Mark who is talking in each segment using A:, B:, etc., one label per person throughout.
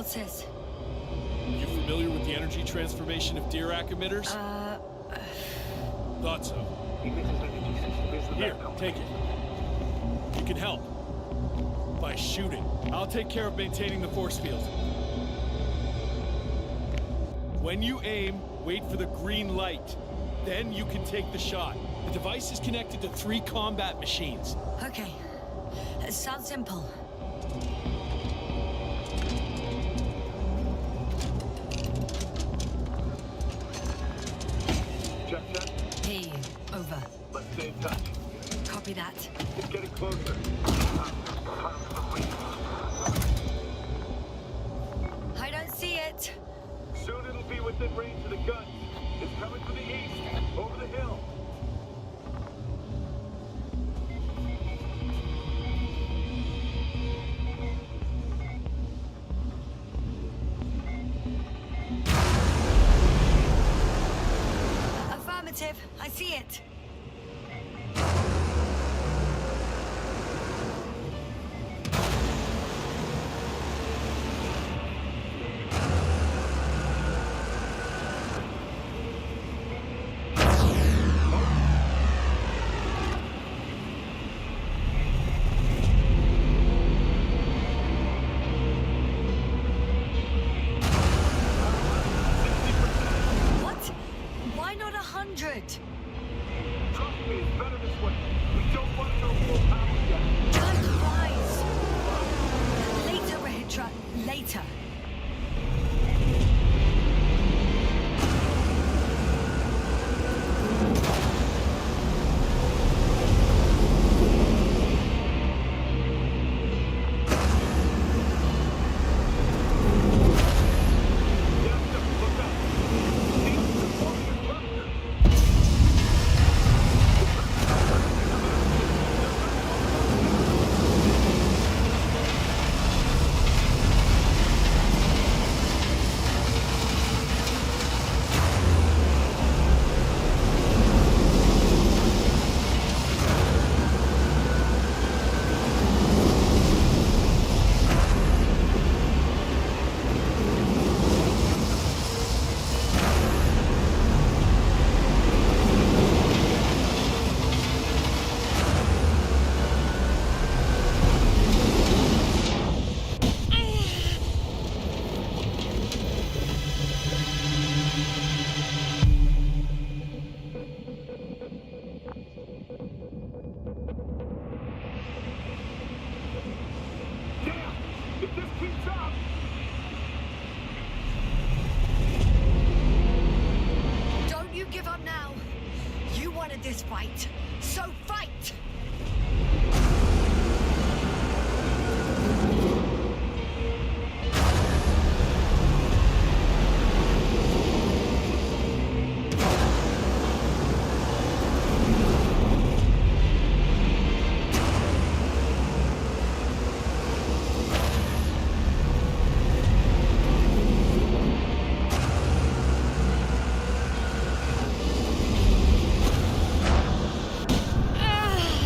A: sis?
B: You familiar with the energy transformation of Dirac emitters? Thought so. Here, take it. You can help. By shooting. I'll take care of maintaining the force field. When you aim, wait for the green light. Then you can take the shot. The device is connected to 3 combat machines.
A: Okay. Sounds simple.
C: Check that.
A: Hey, over.
C: Let's stay in touch.
A: Copy that.
C: It's getting closer.
A: I don't see it.
C: Soon it'll be within range of the gun. It's coming from the east, over the hill.
A: Affirmative. I see it. What? Why not 100?
C: Trust me, it's better this way. We don't want to go full power yet.
A: Don't rise. Later, Rahitra. Later.
C: Look up. See, it's forming a cluster. Damn! If this keeps up,
A: Don't you give up now. You wanted this fight. So fight! Ah!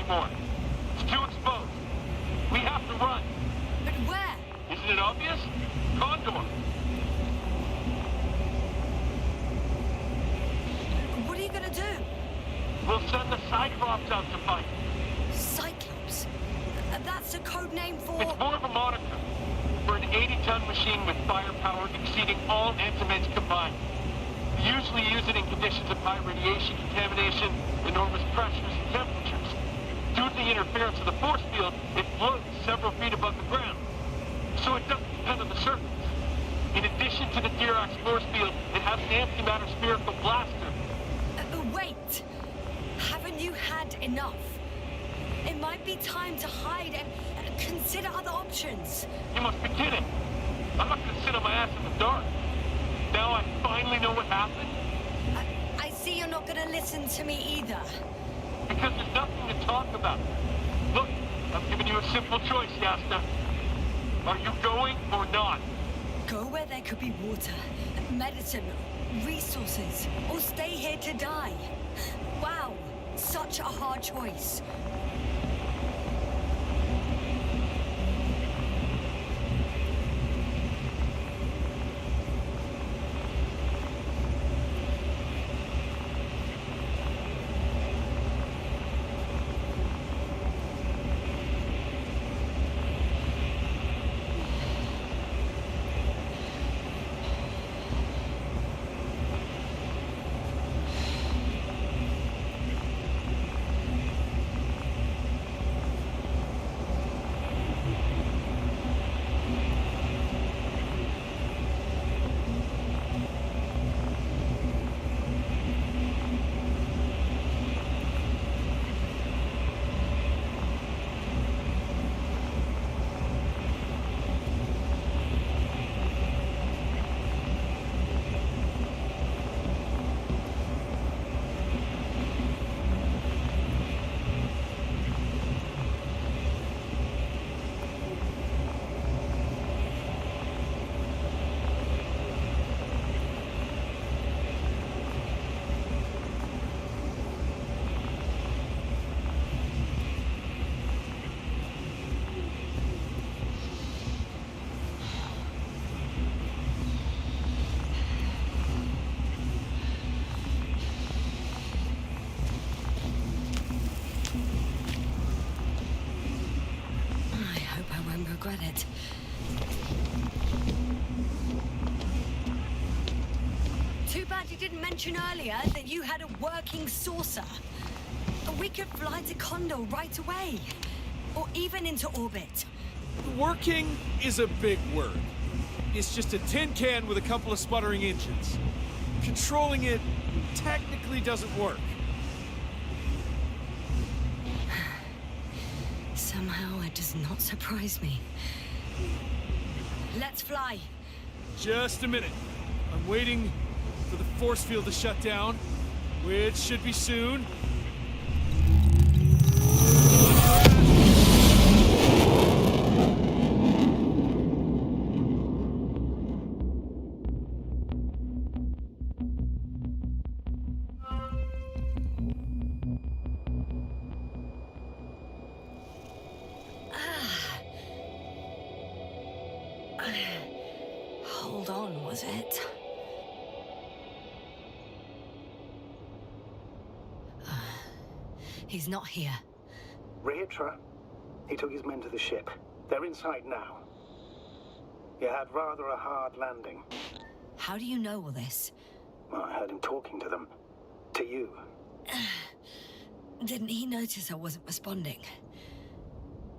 C: anymore. It's too exposed. We have to run.
A: But where?
C: Isn't it obvious? Condor.
A: What are you gonna do?
C: We'll send the Cyclops out to fight.
A: Cyclops? That's a code name for...
C: It's more of a moniker for an 80-ton machine with firepower exceeding all Antimeds combined. We usually use it in conditions of high radiation contamination, enormous pressures and temperatures. Due to the interference of the force field, it floats several feet above the ground. So it doesn't depend on the surface. In addition to the Dirac force field, it has an antimatter spherical blaster.
A: Wait! Haven't you had enough? It might be time to hide and consider other options.
C: You must be kidding. I'm not gonna sit on my ass in the dark. Now I finally know what happened.
A: I see you're not gonna listen to me either.
C: Because there's nothing to talk about. Look, I'm giving you a simple choice, Yasta. Are you going or not?
A: Go where there could be water, medicine, resources, or stay here to die. Wow, such a hard choice. Regret it. Too bad you didn't mention earlier that you had a working saucer. We could fly to Condor right away. Or even into orbit.
B: Working is a big word. It's just a tin can with a couple of sputtering engines. Controlling it technically doesn't work.
A: Somehow it does not surprise me. Let's fly.
B: Just a minute. I'm waiting for the force field to shut down, which should be soon.
A: Hold on, was it? He's not here.
D: Rehitra? He took his men to the ship. They're inside now. You had rather a hard landing.
A: How do you know all this?
D: Well, I heard him talking to them. To you.
A: Didn't he notice I wasn't responding?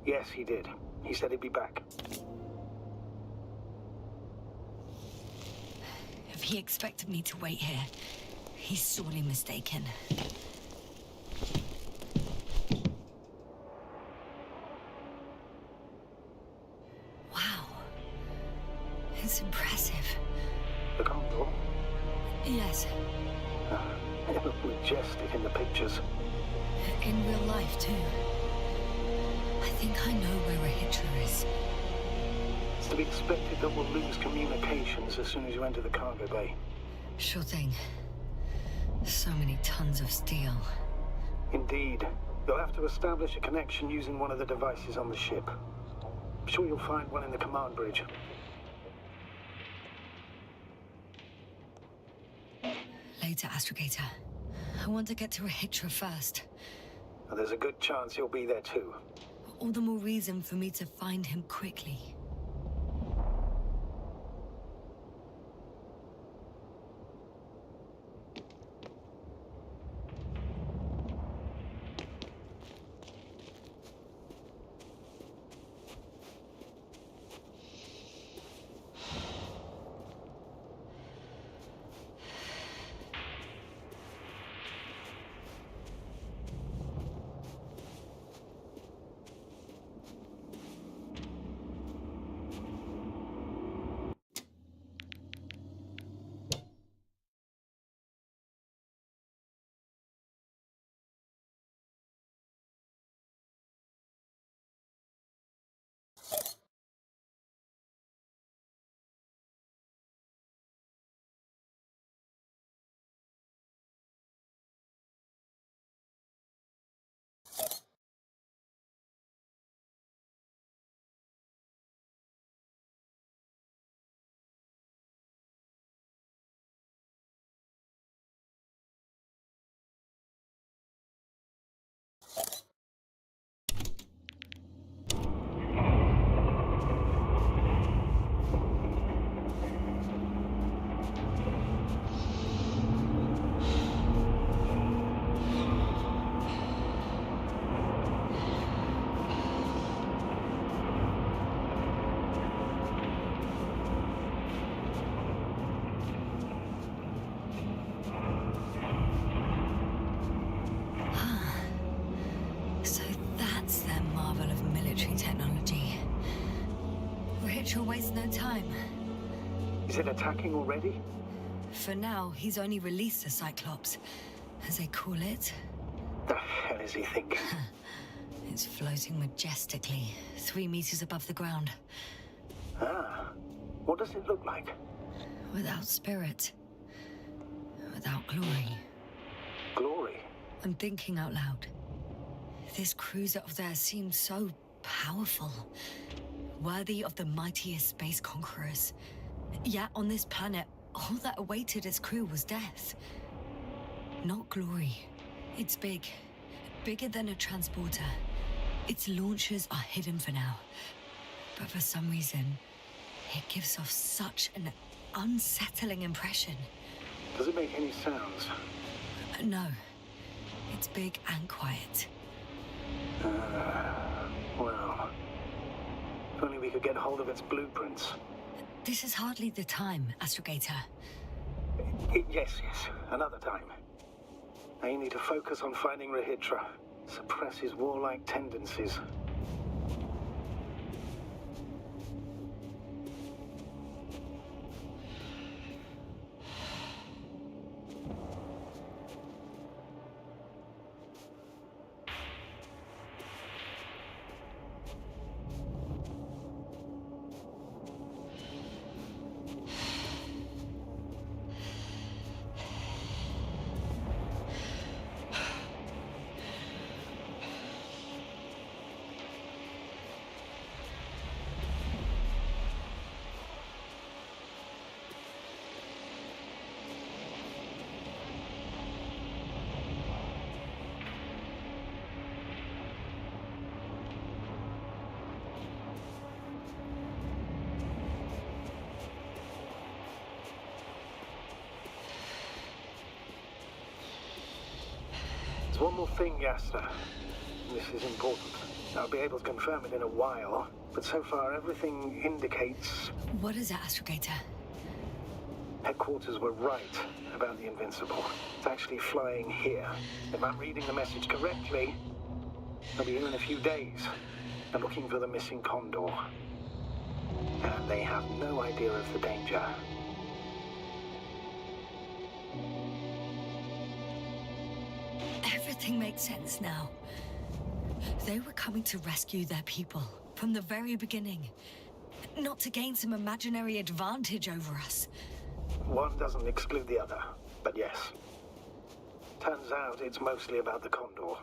D: Yes, he did. He said he'd be back.
A: If he expected me to wait here, he's sorely mistaken. Wow. It's impressive.
D: The Condor?
A: Yes.
D: It looked majestic in the pictures.
A: In real life, too. I think I know where Rehitra is.
D: It's to be expected that we'll lose communications as soon as you enter the cargo bay.
A: Sure thing. So many tons of steel.
D: Indeed. You'll have to establish a connection using one of the devices on the ship. I'm sure you'll find one in the command bridge.
A: Later, Astrogator. I want to get to Rahitra first.
D: And there's a good chance he'll be there too.
A: All the more reason for me to find him quickly. Waste no time.
D: Is it attacking already?
A: For now, he's only released a Cyclops, as they call it.
D: The hell is he thinking?
A: It's floating majestically, 3 meters above the ground.
D: Ah, what does it look like?
A: Without spirit. Without glory.
D: Glory?
A: I'm thinking out loud. This cruiser of theirs seems so powerful. Worthy of the mightiest space conquerors. Yet on this planet, all that awaited its crew was death. Not glory. It's big. Bigger than a transporter. Its launchers are hidden for now. But for some reason, it gives off such an unsettling impression.
D: Does it make any sounds?
A: No. It's big and quiet.
D: Well... If only we could get hold of its blueprints.
A: This is hardly the time, Astrogator.
D: Yes. Another time. Now you need to focus on finding Rahitra. Suppress his warlike tendencies. There's one more thing, Yasna. This is important. I'll be able to confirm it in a while, but so far everything indicates...
A: What is it, Astrogator?
D: Headquarters were right about the Invincible. It's actually flying here. If I'm reading the message correctly, they'll be here in a few days. They're looking for the missing Condor. And they have no idea of the danger.
A: Everything makes sense now. They were coming to rescue their people from the very beginning. Not to gain some imaginary advantage over us.
D: One doesn't exclude the other, but yes. Turns out it's mostly about the Condor.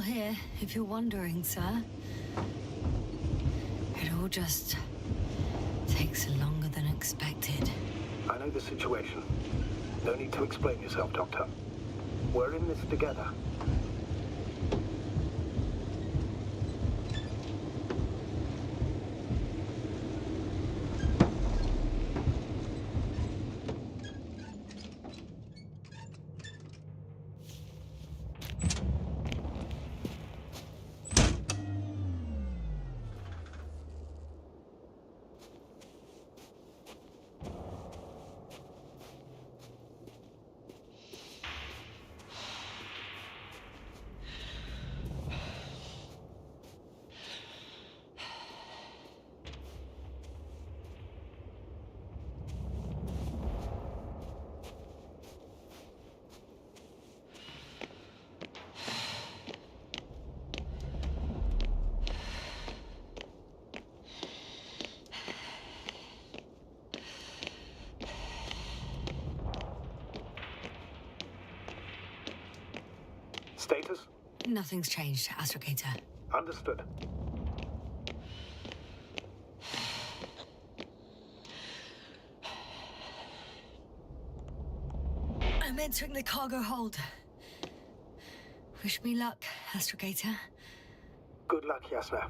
A: here, if you're wondering, sir. It all just takes longer than expected.
D: I know the situation. No need to explain yourself, Doctor. We're in this together. Status?
A: Nothing's changed, Astrogator.
D: Understood.
A: I'm entering the cargo hold. Wish me luck, Astrogator.
D: Good luck, Yasna.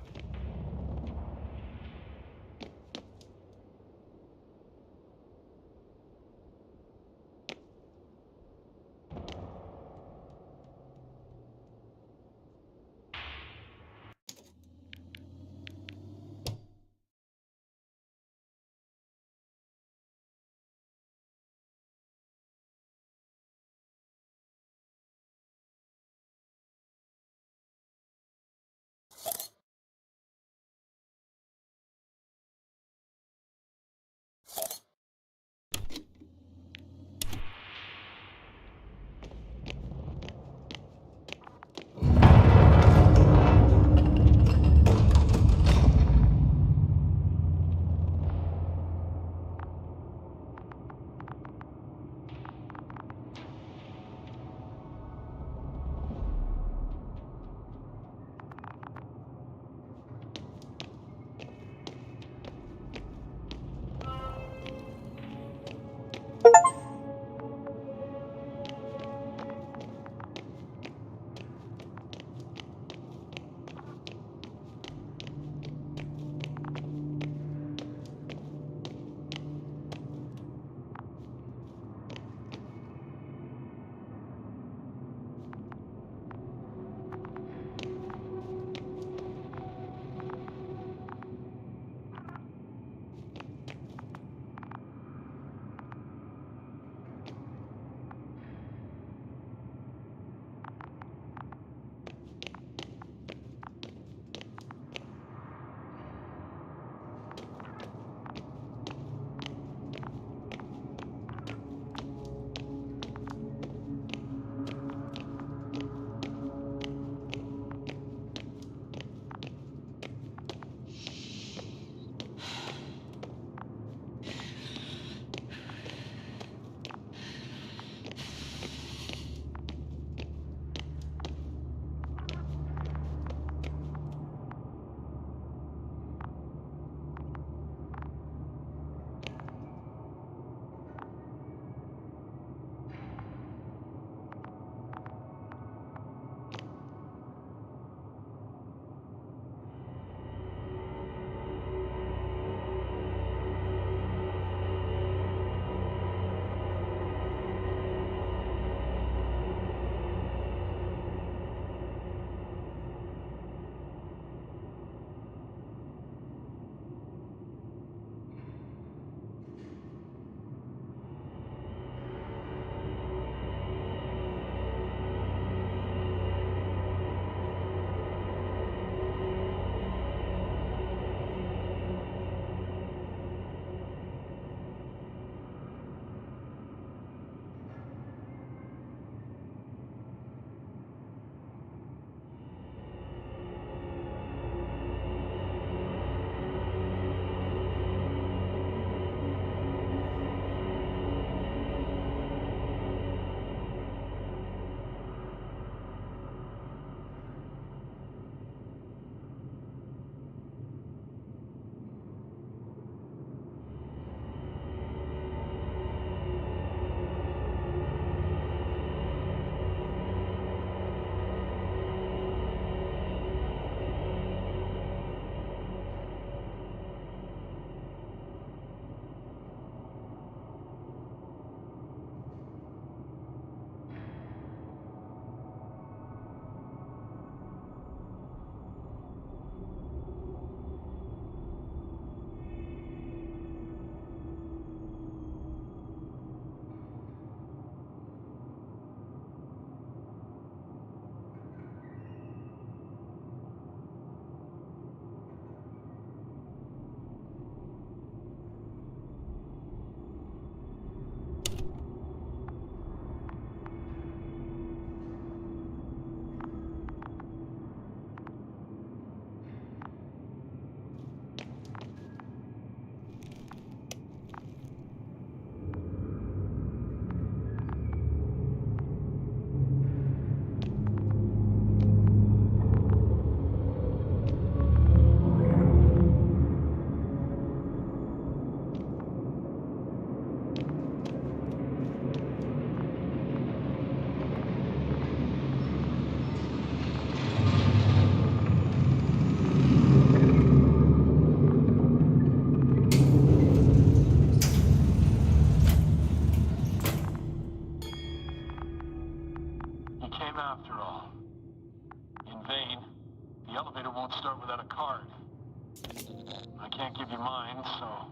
C: can't give you mine, so...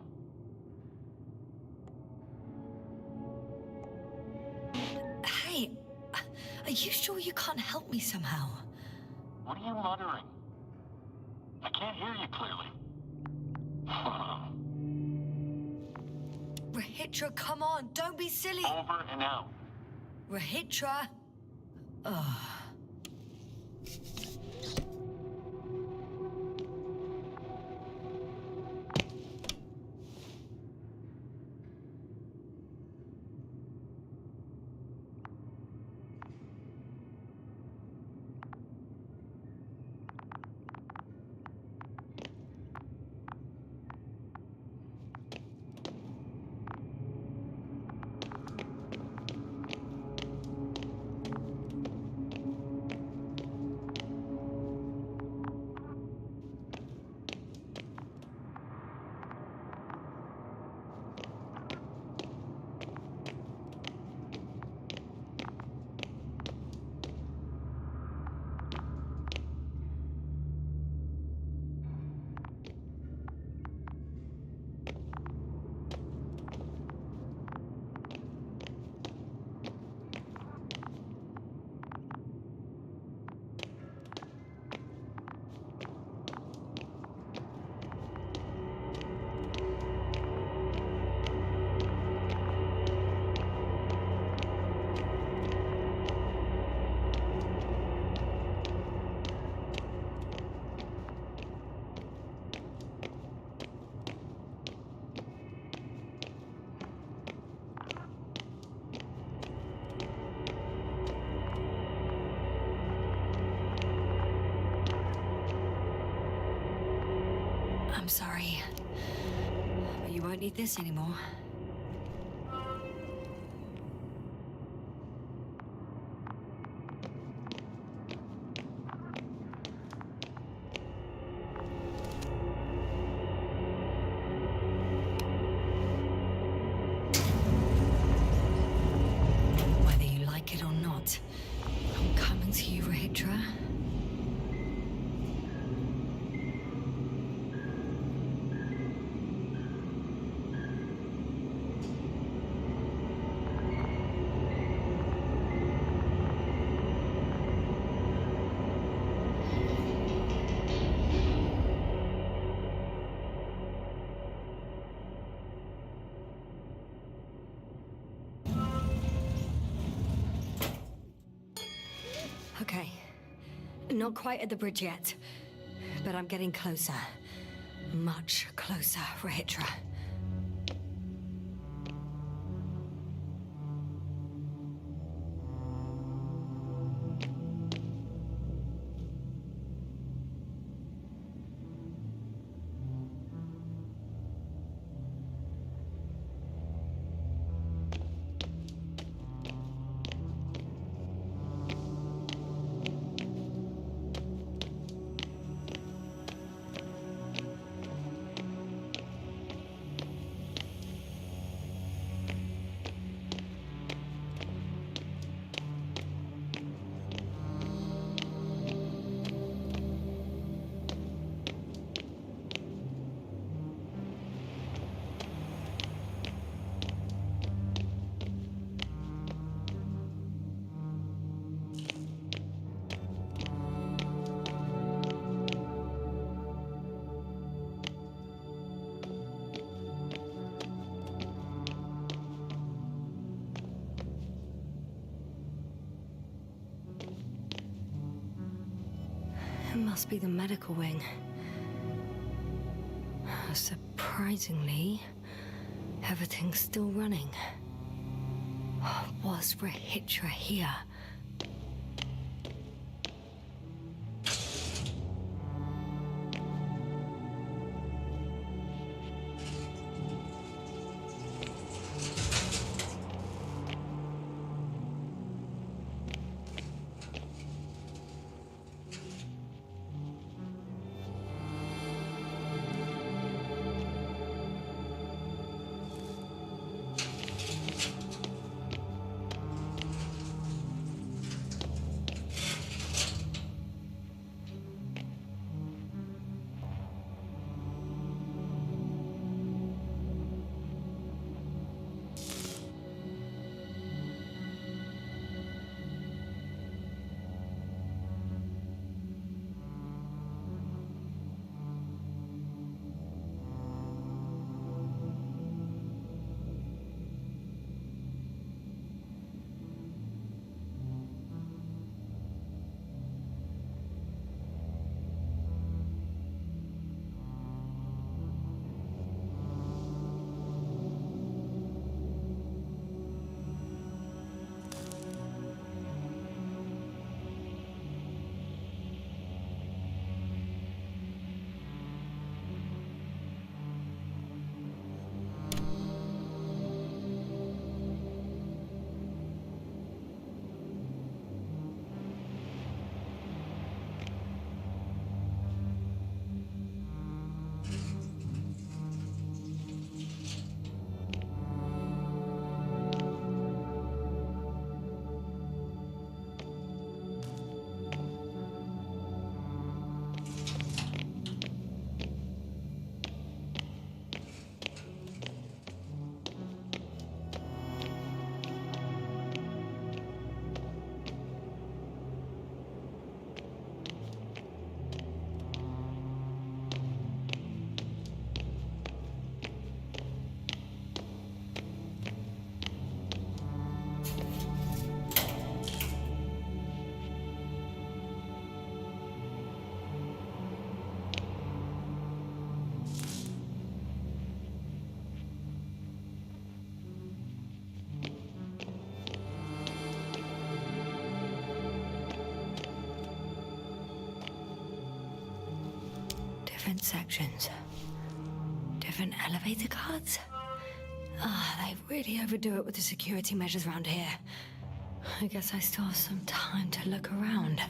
A: Hey, are you sure you can't help me somehow?
C: What are you muttering? I can't hear you clearly.
A: Rahitra, come on, don't be silly.
C: Over and out.
A: Rahitra. Ugh. I'm sorry, but you won't need this anymore. Whether you like it or not, I'm coming to you, Rahitra. Okay. Not quite at the bridge yet, but I'm getting closer. Much closer, Rahitra. It must be the medical wing. Surprisingly, everything's still running. Was Rahitra here? different sections. Different elevator cards? They really overdo it with the security measures around here. I guess I still have some time to look around.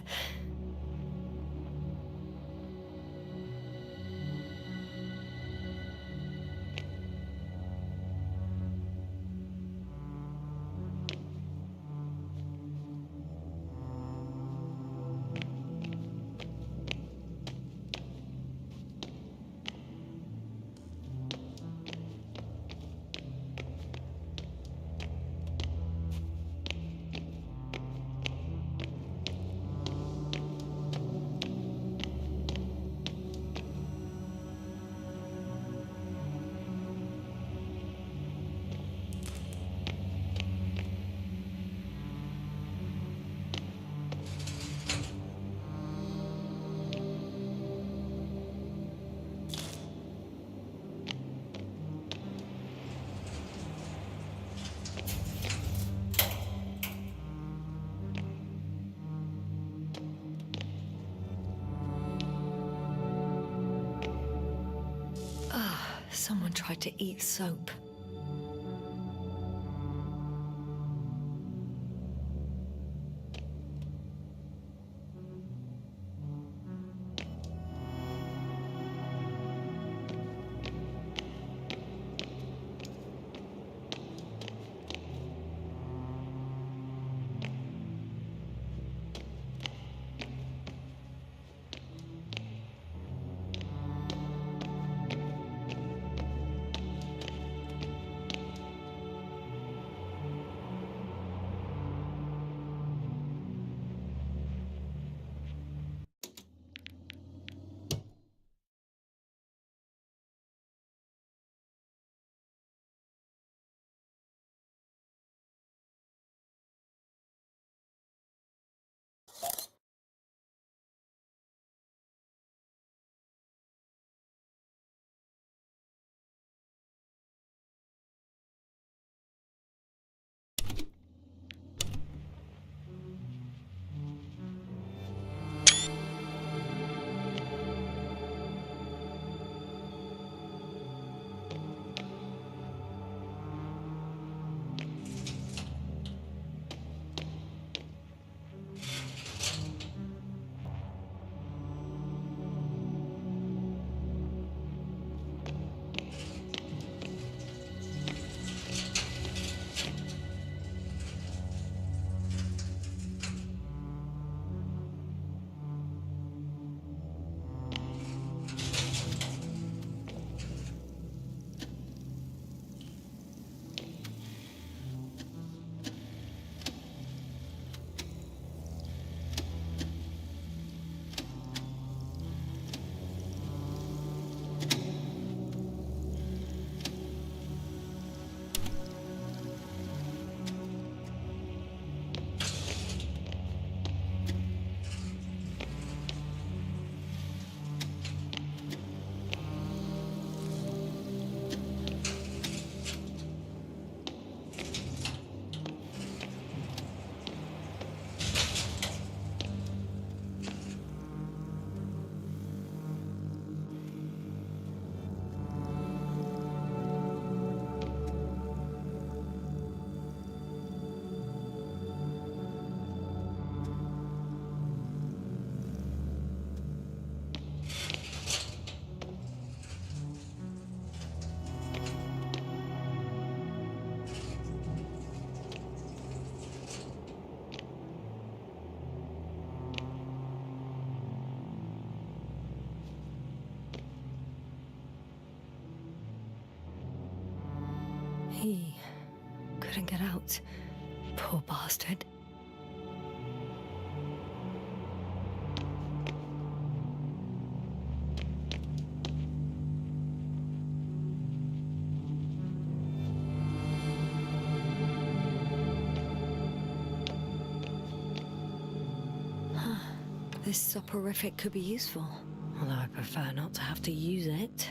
A: Someone tried to eat soap. He couldn't get out. Poor bastard. This soporific could be useful, although I prefer not to have to use it.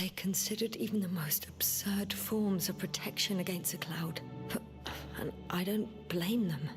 A: They considered even the most absurd forms of protection against a cloud. And I don't blame them.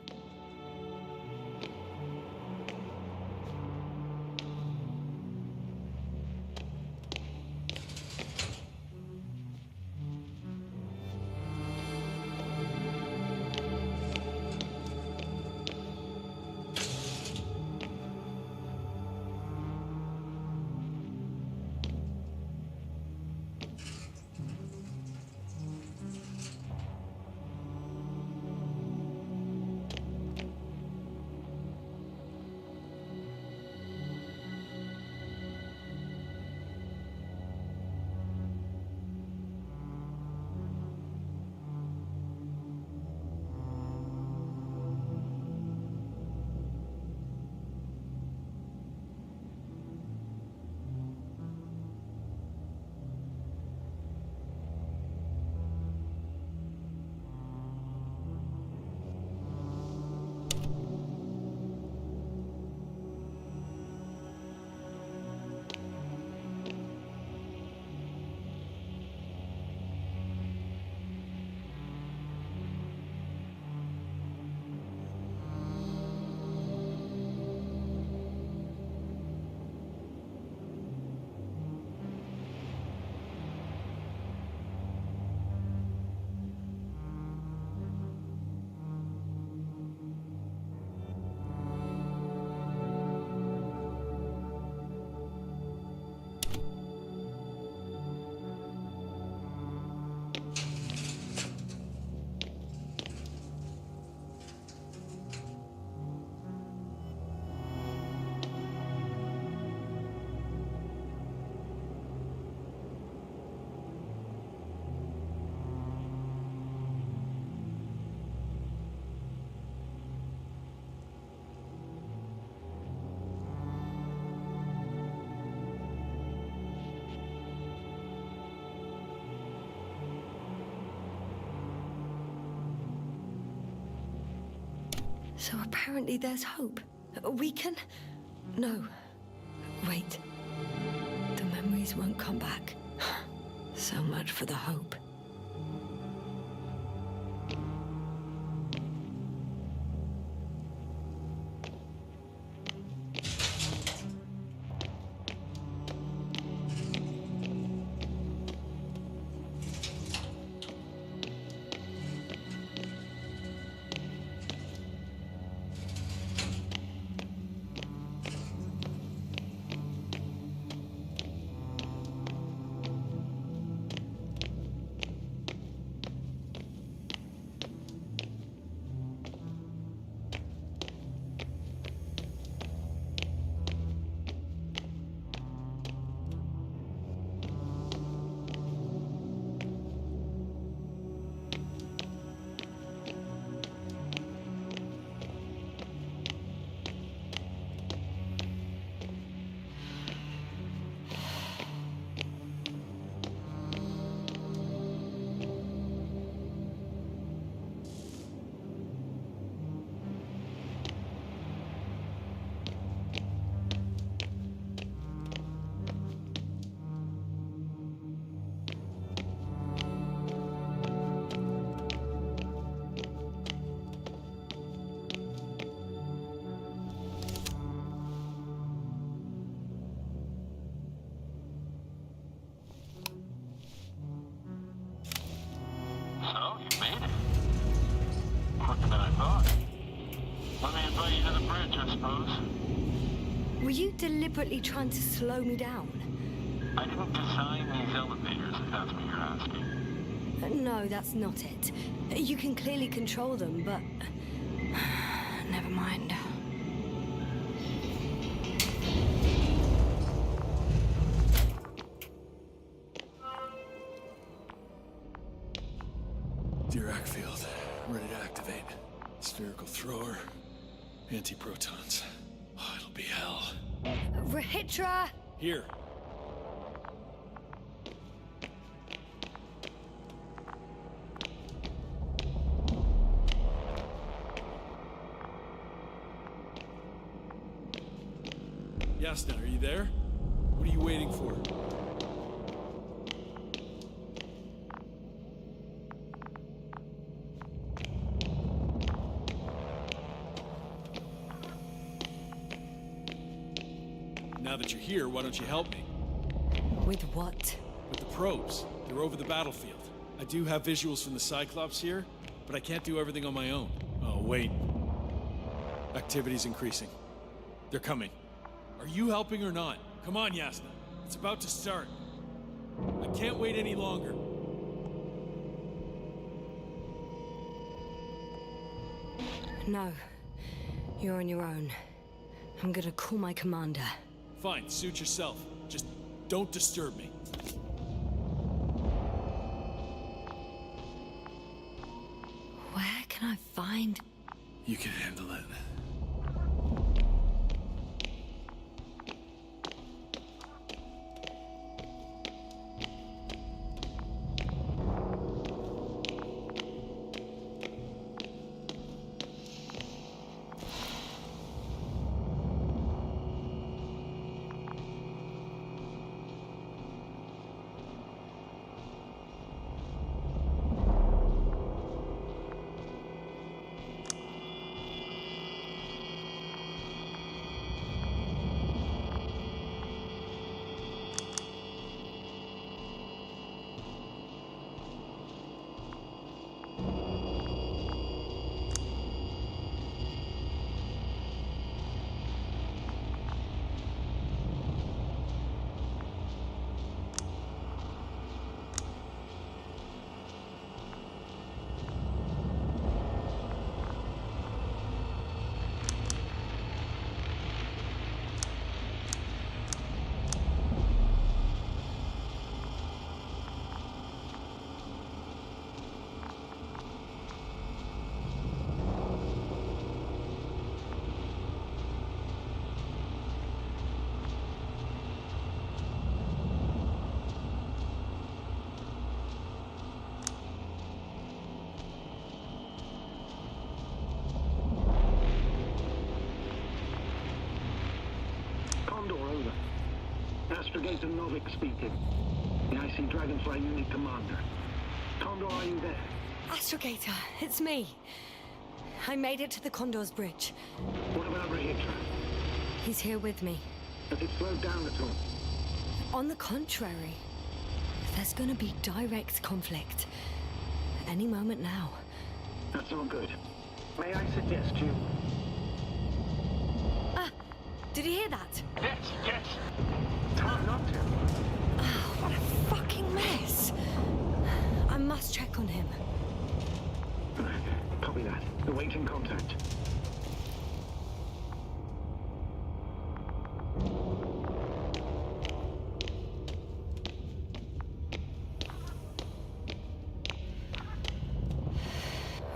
A: So apparently there's hope. We can... No. Wait. The memories won't come back. So much for the hope.
C: So, you made it. Quicker than I thought. Let me invite you to the bridge, I suppose.
A: Were you deliberately trying to slow me down?
C: I didn't design these elevators, if that's what you're asking.
A: No, that's not it. You can clearly control them, but... Never mind.
B: Dirac field, ready to activate. Spherical thrower, anti-protons. Oh, it'll be hell.
A: Rahitra!
B: Here. Yasna, are you there? What are you waiting for? now that you're here, why don't you help me?
A: With what?
B: With the probes. They're over the battlefield. I do have visuals from the Cyclops here, but I can't do everything on my own. Oh, wait. Activity's increasing. They're coming. Are you helping or not? Come on, Yasna. It's about to start. I can't wait any longer.
A: No. You're on your own. I'm gonna call my commander.
B: Fine, suit yourself. Just don't disturb me.
A: Where can I find...
B: You can handle it.
D: Astrogator Novik speaking. The IC Dragonfly Unit Commander. Condor, are you there?
A: Astrogator, it's me. I made it to the Condor's bridge.
D: What about Rahitra?
A: He's here with me.
D: Has it slowed down at all?
A: On the contrary, there's gonna be direct conflict. Any moment now.
D: That's all good. May I suggest you...
A: Ah! Did you hear that?
C: Yes, yes.
D: It's hard not to.
A: Oh, what a fucking mess! I must check on him.
D: Copy that. Awaiting contact.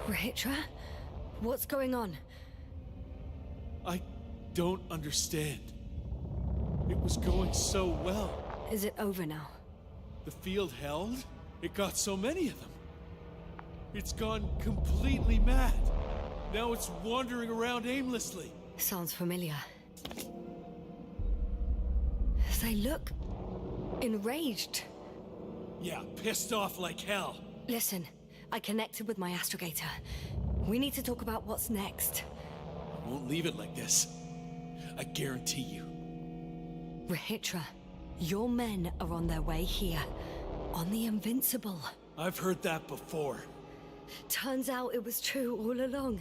A: Rahitra? What's going on?
B: I don't understand. It was going so well.
A: Is it over now?
B: The field held? It got so many of them. It's gone completely mad. Now it's wandering around aimlessly.
A: Sounds familiar. They look... enraged.
B: Yeah, pissed off like hell.
A: Listen, I connected with my astrogator. We need to talk about what's next.
B: I won't leave it like this. I guarantee you.
A: Rahitra, your men are on their way here. On the Invincible.
B: I've heard that before.
A: Turns out it was true all along.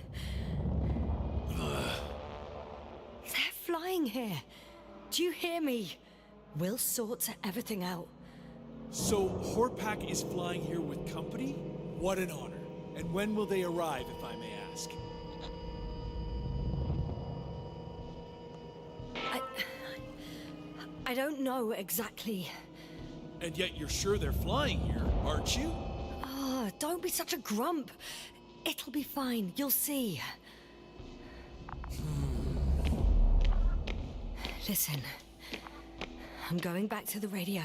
A: They're flying here. Do you hear me? We'll sort everything out.
B: So, Horpak is flying here with company? What an honor. And when will they arrive, if I may ask?
A: I don't know exactly.
B: And yet you're sure they're flying here, aren't you?
A: Oh, don't be such a grump. It'll be fine, you'll see. Listen, I'm going back to the radio.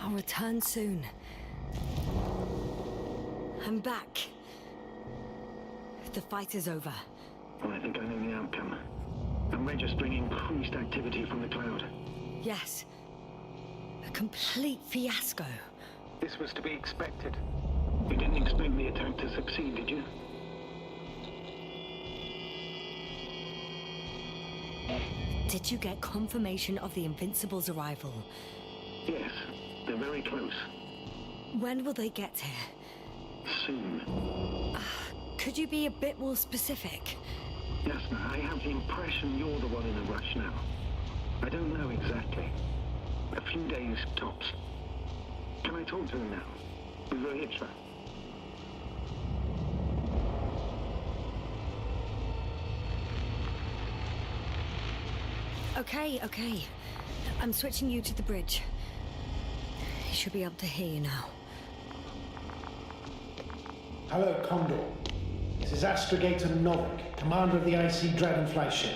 A: I'll return soon. I'm back. The fight is over.
D: Well, I think I know the outcome. I'm registering increased activity from the cloud.
A: Yes. A complete fiasco.
D: This was to be expected. You didn't expect the attack to succeed, did you?
A: Did you get confirmation of the Invincible's arrival?
D: Yes, they're very close.
A: When will they get here?
D: Soon.
A: Could you be a bit more specific?
D: Yasna, I have the impression you're the one in a rush now. I don't know exactly. A few days tops. Can I talk to them now? With Rohitra?
A: Okay. I'm switching you to the bridge. He should be able to hear you now.
E: Hello, Condor. This is Astrogator Novik, commander of the IC Dragonfly ship.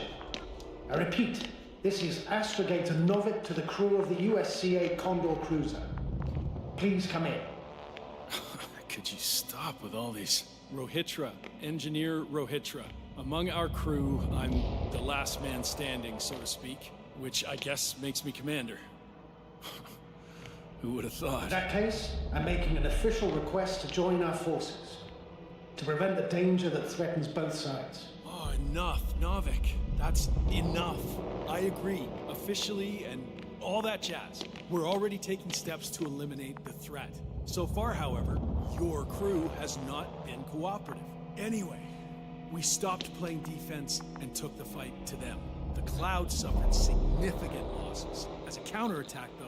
E: I repeat, this is Astrogator Novik to the crew of the USCA Condor cruiser. Please come in.
B: Could you stop with all these? Rohitra, Engineer Rohitra. Among our crew, I'm the last man standing, so to speak, which I guess makes me commander. Who would have thought?
E: In that case, I'm making an official request to join our forces, to prevent the danger that threatens both sides.
B: Oh, enough, Novik. That's enough. I agree, officially and all that jazz. We're already taking steps to eliminate the threat. So far, however, your crew has not been cooperative. Anyway, we stopped playing defense and took the fight to them. The Cloud suffered significant losses. As a counterattack, though,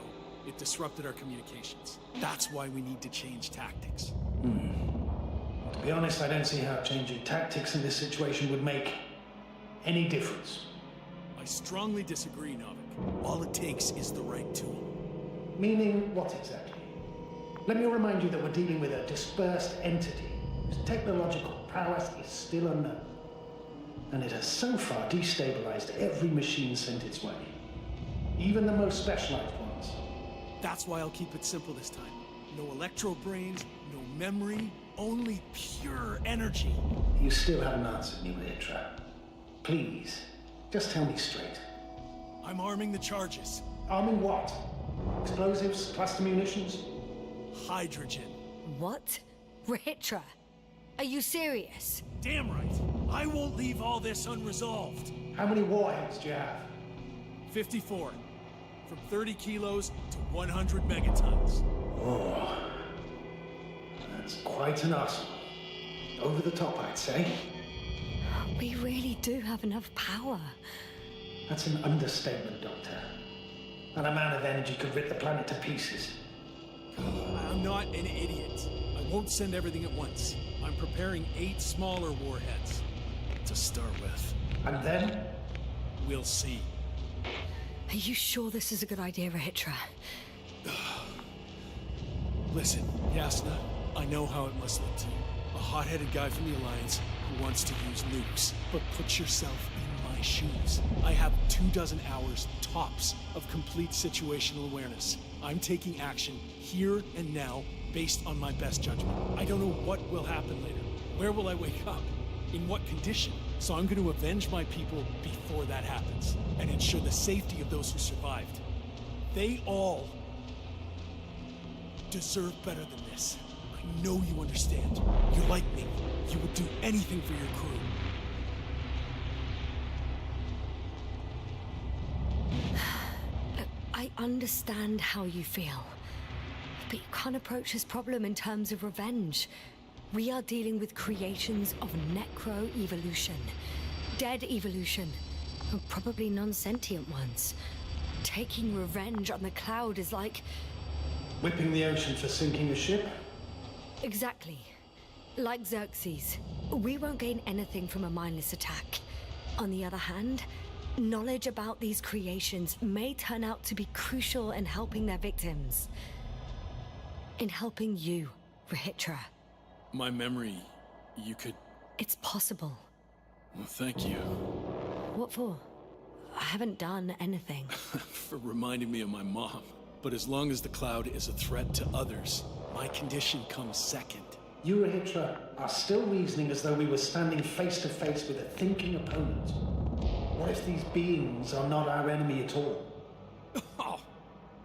B: it disrupted our communications. That's why we need to change tactics.
E: To be honest, I don't see how changing tactics in this situation would make any difference.
B: I strongly disagree, Novik. All it takes is the right tool.
E: Meaning what exactly? Let me remind you that we're dealing with a dispersed entity whose technological prowess is still unknown. And it has so far destabilized every machine sent its way. Even the most specialized ones.
B: That's why I'll keep it simple this time. No electro brains, no memory, only pure energy.
E: You still haven't answered me, Rohitra. Please, just tell me straight.
B: I'm arming the charges.
E: Arming what? Explosives? Cluster munitions?
B: Hydrogen.
A: What? Rohitra? Are you serious?
B: Damn right. I won't leave all this unresolved.
E: How many warheads do you have?
B: 54. From 30 kilos to 100 megatons.
E: Oh, that's quite an arsenal. Over the top, I'd say.
A: We really do have enough power.
E: That's an understatement, Doctor. That amount of energy could rip the planet to pieces.
B: I'm not an idiot. I won't send everything at once. I'm preparing 8 smaller warheads to start with.
E: And then?
B: We'll see.
A: Are you sure this is a good idea, Rohitra?
B: Listen, Yasna, I know how it must look to you. A hot-headed guy from the Alliance who wants to use nukes. But put yourself in my shoes. I have 24 hours tops of complete situational awareness. I'm taking action here and now based on my best judgment. I don't know what will happen later. Where will I wake up? In what condition? So I'm going to avenge my people before that happens and ensure the safety of those who survived. They all deserve better than this. I know you understand. You're like me. You would do anything for your crew.
A: I understand how you feel. But you can't approach this problem in terms of revenge. We are dealing with creations of necro-evolution. Dead evolution. Probably non-sentient ones. Taking revenge on the Cloud is like...
E: Whipping the ocean for sinking a ship?
A: Exactly. Like Xerxes. We won't gain anything from a mindless attack. On the other hand, knowledge about these creations may turn out to be crucial in helping their victims. In helping you, Rohitra.
B: My memory, you could...
A: It's possible.
B: Well, thank you.
A: What for? I haven't done anything.
B: For reminding me of my mom. But as long as the Cloud is a threat to others, my condition comes second.
E: You, Rohitra, are still reasoning as though we were standing face to face with a thinking opponent. What if these beings are not our enemy at all?
B: Oh,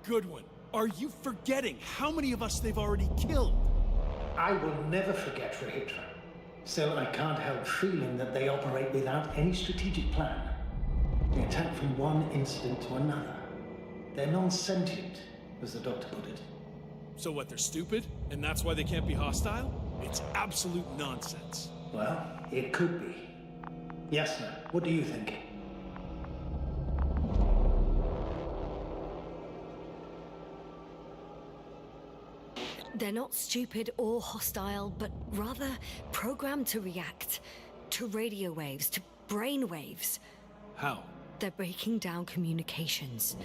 B: good one. Are you forgetting how many of us they've already killed?
E: I will never forget, Rohitra. Still, I can't help feeling that they operate without any strategic plan. They attack from one incident to another. They're non-sentient, as the doctor put it.
B: So what, they're stupid? And that's why they can't be hostile? It's absolute nonsense.
E: Well, it could be. Yasna, what do you think?
A: They're not stupid or hostile, but rather programmed to react to radio waves, to brain waves.
B: How?
A: They're breaking down communications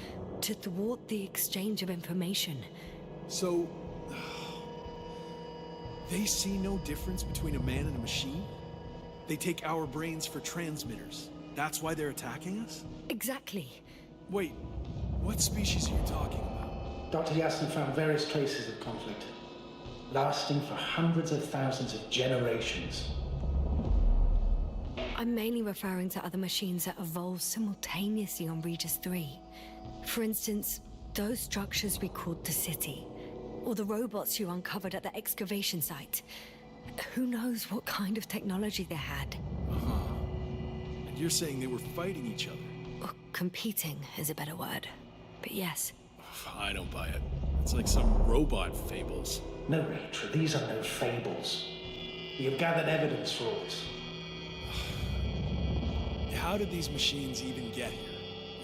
A: to thwart the exchange of information.
B: So... they see no difference between a man and a machine? They take our brains for transmitters. That's why they're attacking us?
A: Exactly.
B: Wait, what species are you talking about?
E: Dr. Yasna found various traces of conflict, lasting for hundreds of thousands of generations.
A: I'm mainly referring to other machines that evolved simultaneously on Regis 3. For instance, those structures we called the City, or the robots you uncovered at the excavation site. Who knows what kind of technology they had?
B: Uh-huh. And you're saying they were fighting each other?
A: Or competing is a better word. But yes.
B: I don't buy it. It's like some robot fables.
E: No, Rachel, these are no fables. We have gathered evidence for all this.
B: How did these machines even get here?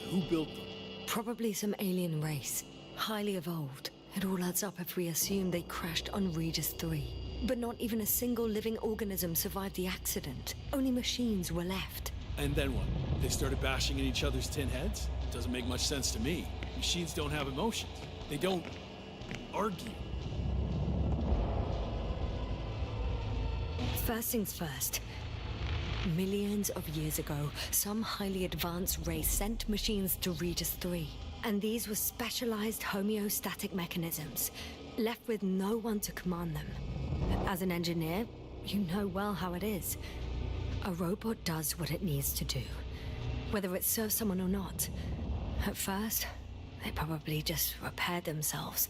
B: Who built them?
A: Probably some alien race. Highly evolved. It all adds up if we assume they crashed on Regis 3. But not even a single living organism survived the accident. Only machines were left.
B: And then what? They started bashing in each other's tin heads? Doesn't make much sense to me. Machines don't have emotions. They don't argue.
A: First things first. Millions of years ago, some highly advanced race sent machines to Regis 3. And these were specialized homeostatic mechanisms, left with no one to command them. As an engineer, you know well how it is. A robot does what it needs to do, whether it serves someone or not. At first, they probably just repaired themselves,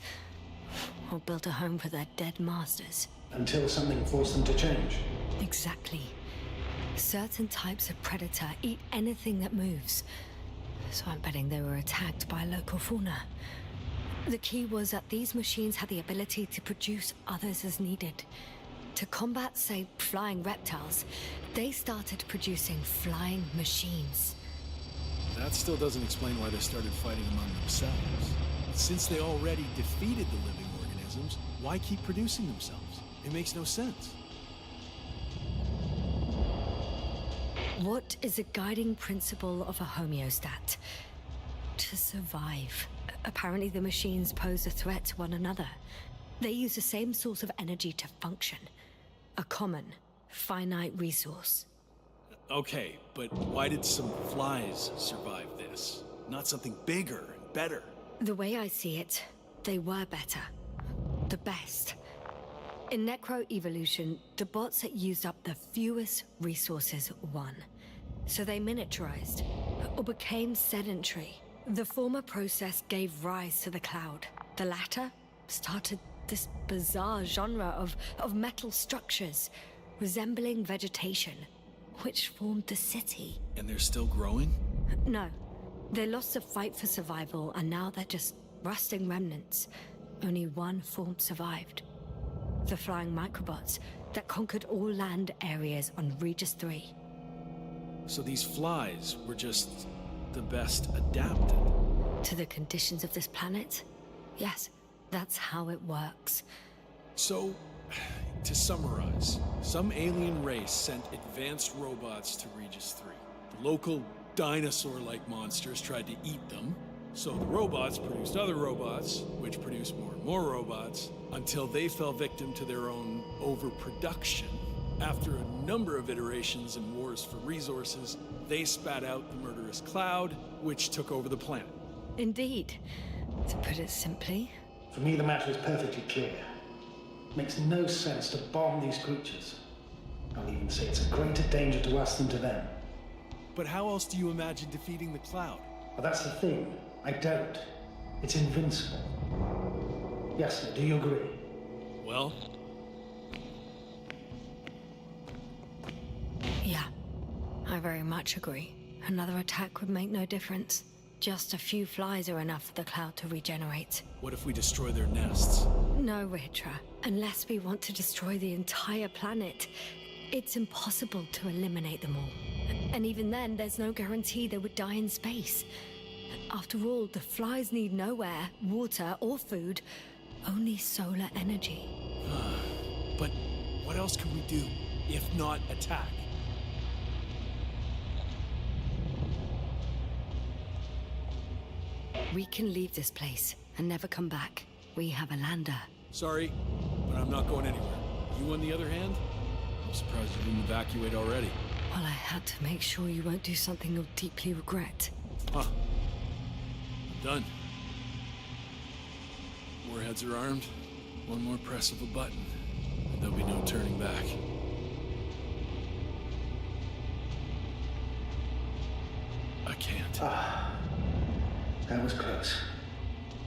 A: or built a home for their dead masters.
E: Until something forced them to change.
A: Exactly. Certain types of predator eat anything that moves. So I'm betting they were attacked by local fauna. The key was that these machines had the ability to produce others as needed. To combat, say, flying reptiles, they started producing flying machines.
B: That still doesn't explain why they started fighting among themselves. Since they already defeated the living organisms, why keep producing themselves? It makes no sense.
A: What is a guiding principle of a homeostat? To survive. Apparently the machines pose a threat to one another. They use the same source of energy to function. A common, finite resource.
B: Okay, but why did some flies survive this? Not something bigger and better.
A: The way I see it, they were better. The best. In necroevolution, the bots that used up the fewest resources won. So they miniaturized, or became sedentary. The former process gave rise to the cloud. The latter started this bizarre genre of metal structures, resembling vegetation, which formed the city.
B: And they're still growing?
A: No. They lost the fight for survival, and now they're just rusting remnants. Only one form survived. The flying microbots that conquered all land areas on Regis 3.
B: So these flies were just the best adapted.
A: To the conditions of this planet? Yes, that's how it works.
B: So, to summarize, some alien race sent advanced robots to Regis 3. The local dinosaur-like monsters tried to eat them, so the robots produced other robots, which produced more and more robots, until they fell victim to their own overproduction. After a number of iterations and wars for resources, they spat out the murderous cloud, which took over the planet.
A: Indeed. To put it simply.
E: For me, the matter is perfectly clear. It makes no sense to bomb these creatures. I'll even say it's a greater danger to us than to them.
B: But how else do you imagine defeating the cloud?
E: But that's the thing. I don't. It's invincible. Yes, sir, do you agree?
B: Well,
A: Yeah, I very much agree. Another attack would make no difference. Just a few flies are enough for the cloud to regenerate.
B: What if we destroy their nests?
A: No, Ritra. Unless we want to destroy the entire planet, it's impossible to eliminate them all. And even then, there's no guarantee they would die in space. After all, the flies need no air, water, or food, only solar energy.
B: But what else can we do, if not attack?
A: We can leave this place and never come back. We have a lander.
B: Sorry, but I'm not going anywhere. You, on the other hand? I'm surprised you didn't evacuate already.
A: Well, I had to make sure you won't do something you'll deeply regret.
B: Huh. I'm done. Warheads are armed. One more press of a button, and there'll be no turning back. I can't.
E: That was close.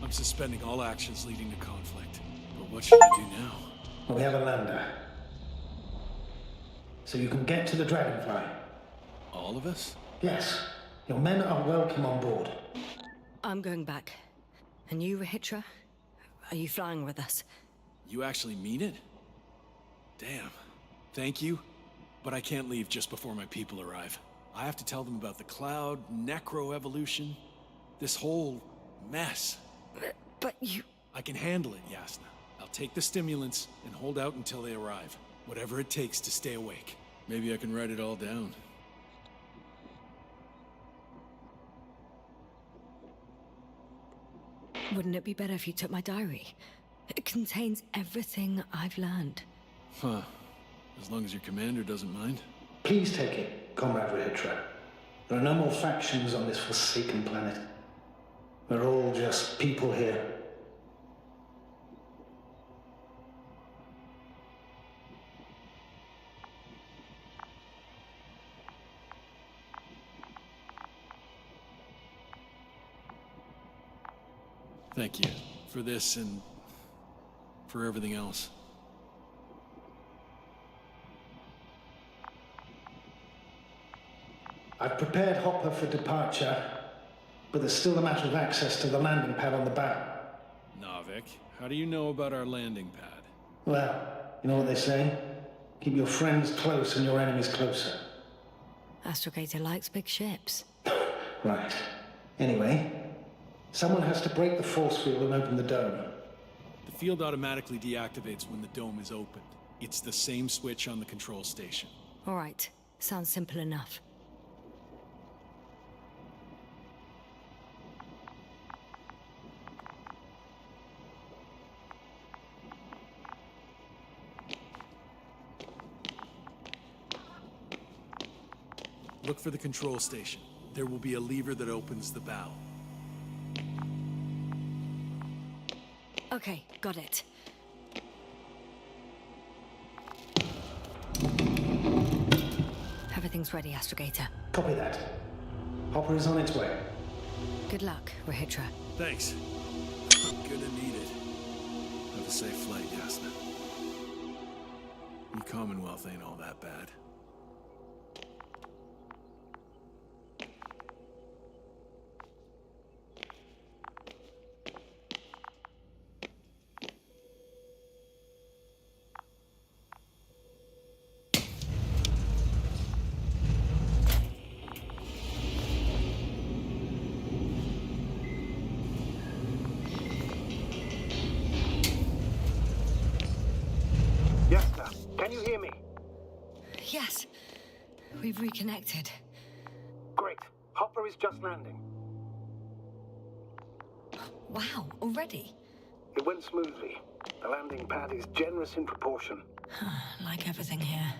B: I'm suspending all actions leading to conflict. But what should I do now?
E: Well, we have a lander. So you can get to the Dragonfly.
B: All of us?
E: Yes. Your men are welcome on board.
A: I'm going back. And you, Rahitra? Are you flying with us?
B: You actually mean it? Damn. Thank you, but I can't leave just before my people arrive. I have to tell them about the cloud, necroevolution, this whole mess.
A: But you...
B: I can handle it, Yasna. I'll take the stimulants and hold out until they arrive. Whatever it takes to stay awake. Maybe I can write it all down.
A: Wouldn't it be better if you took my diary? It contains everything I've learned.
B: Huh. As long as your commander doesn't mind.
E: Please take it, Comrade Rahitra. There are no more factions on this forsaken planet. We're all just people here.
B: Thank you for this and for everything else.
E: I've prepared Hopper for departure, but there's still a matter of access to the landing pad on the bow.
B: Navik, how do you know about our landing pad?
E: Well, you know what they say? Keep your friends close and your enemies closer.
A: Astrogator likes big ships.
E: Right. Anyway, someone has to break the force field and open the dome.
B: The field automatically deactivates when the dome is opened. It's the same switch on the control station.
A: All right. Sounds simple enough.
B: Look for the control station. There will be a lever that opens the bow.
A: Okay, got it. Everything's ready, Astrogator.
E: Copy that. Hopper is on its way.
A: Good luck, Rahitra.
B: Thanks. I'm gonna need it. Have a safe flight, Yasna. The Commonwealth ain't all that bad.
D: Yasna, can you hear me?
A: Yes. We've reconnected.
D: Great. Hopper is just landing.
A: Wow, already?
D: It went smoothly. The landing pad is generous in proportion.
A: Like everything here.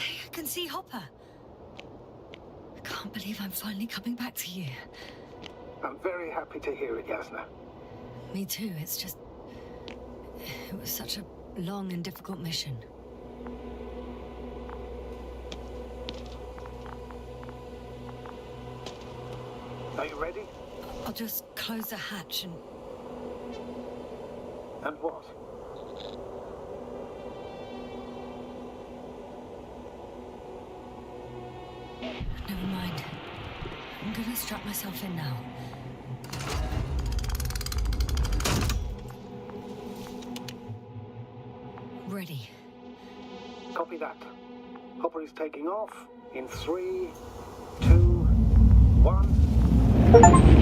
A: I can see Hopper. I can't believe I'm finally coming back to you.
D: I'm very happy to hear it, Yasna.
A: Me too, it's just... It was such a long and difficult mission.
D: Are you ready?
A: I'll just close the hatch and...
D: And what?
A: Never mind. I'm gonna strap myself in now. Ready.
D: Copy that. Hopper is taking off in 3, 2, 1.